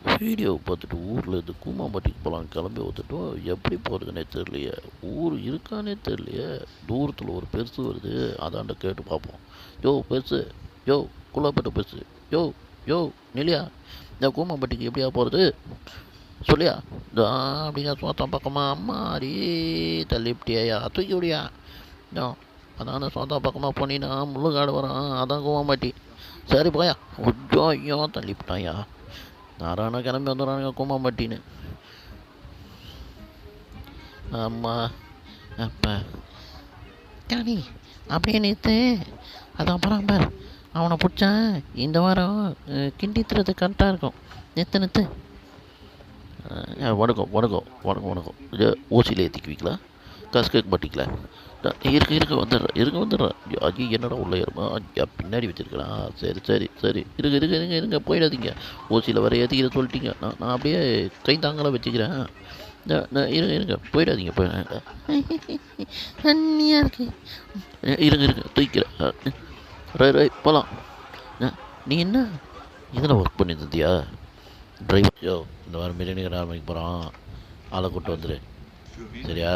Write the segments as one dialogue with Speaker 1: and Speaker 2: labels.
Speaker 1: வீடியோவை பார்த்துட்டு ஊரில் இருந்து கூமாம்பட்டிக்கு போகலாம் கிளம்பி வந்துட்டோம். எப்படி போகிறதுனே தெரியலையே. ஊர் இருக்கானே தெரியலையே. தூரத்தில் ஒரு பெருசு வருது, அதாண்ட கேட்டு பார்ப்போம். யோ பெருசு, யோ குள்ளப்பட்ட பெருசு, யோ யோ நிலையா, இந்த கூமாம்பட்டிக்கு எப்படியா போகிறது சொல்லியா? இதோ அப்படியா சோத்தம் பக்கமாக அம்மாடி தள்ளிவிட்டியா தூக்கி விடியா. இதோ அதான சோத்தா பக்கமாக போனீங்கன்னா முள்ளுக்காடு வரான், அதான் கூமாம்பட்டி. சரி போயா. ஐயோ ஐயோ தள்ளிவிட்டாயா. நாராயண கிளம்பி வந்துடுறானுங்க கூமாம்பட்டின்னு. ஆமாம் அப்போ காணி அப்படியே நிறுத்து. அது அப்புறம் பார் அவனை பிடிச்சான் இந்த வாரம் கிண்டித்துறது கரெக்டாக இருக்கும். நிறுத்து நிறுத்து. வணக்கம் வணக்கம் வணக்கம் வணக்கம். இது ஊசியில் ஏற்றிக்குவீங்களா? காசு கேட்க மாட்டிங்களா? இருக்க வந்துடுறேன். ஐயோ என்னடா உள்ளே ஏறுமா? பின்னாடி வச்சுருக்கலாம். சரி சரி சரி இருங்க போயிடாதீங்க. ஊசியில் வர ஏற்றிக்கிற சொல்லிட்டீங்க. நான் அப்படியே கை தாங்கலாம் வச்சுக்கிறேன். இருங்க போயிடாதீங்க தண்ணியாக இருக்கு. இருங்க தூக்கிறேன். போகலாம். நீ என்ன இதில் ஒர்க் பண்ணி தந்தியா? டிரைவர் யோ இந்த வாரம் பிரியாணி கடை ஆரம்பிக்க போகிறோம், ஆளை கூப்பிட்டு வந்துடு சரியா?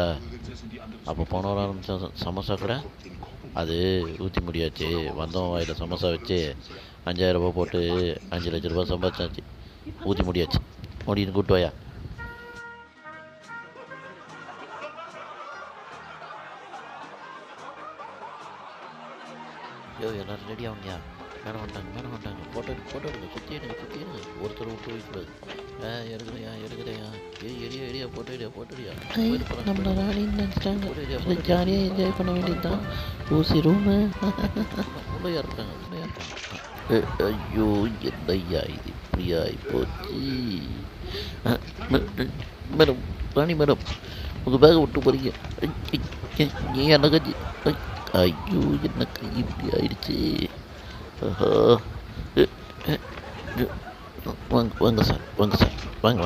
Speaker 1: அப்போ போன வாரம் ஆரம்பித்த சமோசா கூட அது ஊற்றி முடியாச்சு. வந்தவன் வாயில் சமோசா வச்சு 5000 ரூபா போட்டு 5 லட்ச ரூபா சம்பாதிச்சாச்சு. ஊற்றி முடியாச்சு. முடின்னு கூப்பிட்டு வாயா. யோ எல்லோரும் ரெடி ஆகுங்கயா. மேடம் வந்துட்டாங்க. ஃபோட்டோ எடுங்க. சுற்றி எடுங்க. ஒருத்தர் விட்டு வைக்கூடாது. எடுக்கிறையா. எரியா போட்டோடியா. நம்மளை ராணின்னு நினச்சிட்டாங்க. ஜாலியாக என்ஜாய் பண்ண வேண்டியது தான். ஊசி ரூமு உள்ளையா இருக்காங்க. ஐயோ என்னையா இது இப்படியா போச்சு. மேடம் ராணி மேடம் உங்கள் பேகை விட்டு போகிறீங்க. நீ என்ன கஞ்சி. ஐயோ என்ன கை இப்படி ஆயிடுச்சு. வாங்க சார் வாங்க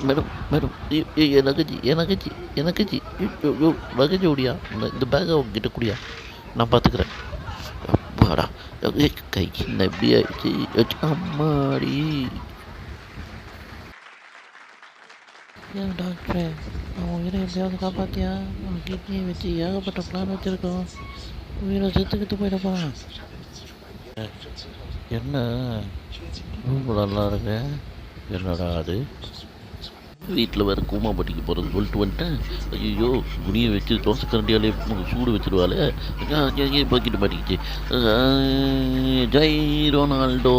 Speaker 1: மேடம் எனக்கு லகேஜ் ஓடியா. இந்த பேக்கை உங்ககிட்ட கூடியா, நான் பார்த்துக்கிறேன். அப்பாடா கை என்ன எப்படி ஆயிடுச்சு. அம்மாடி. ஏன் டாக்டரே அவன் உயிரை எப்படியாவது காப்பாற்றியா? அவன் கிட்னியை வச்சு ஏகப்பட்ட பிளான் வச்சுருக்கோம். உயிரை செத்துக்கிட்டு போயிடப்பான். என்ன ரொம்ப நல்லா இருக்கு. என்னடா அது வீட்டில் வேறு கூமாம்பட்டிக்கு போகிறது சொல்லிட்டு வந்துட்டேன். ஐயோ குனியை வச்சு தோசை கரண்டியாலே சூடு வச்சுருவாள். பக்கிட்டு மாட்டிக்கிச்சு. ஜெய் ரொனால்டோ.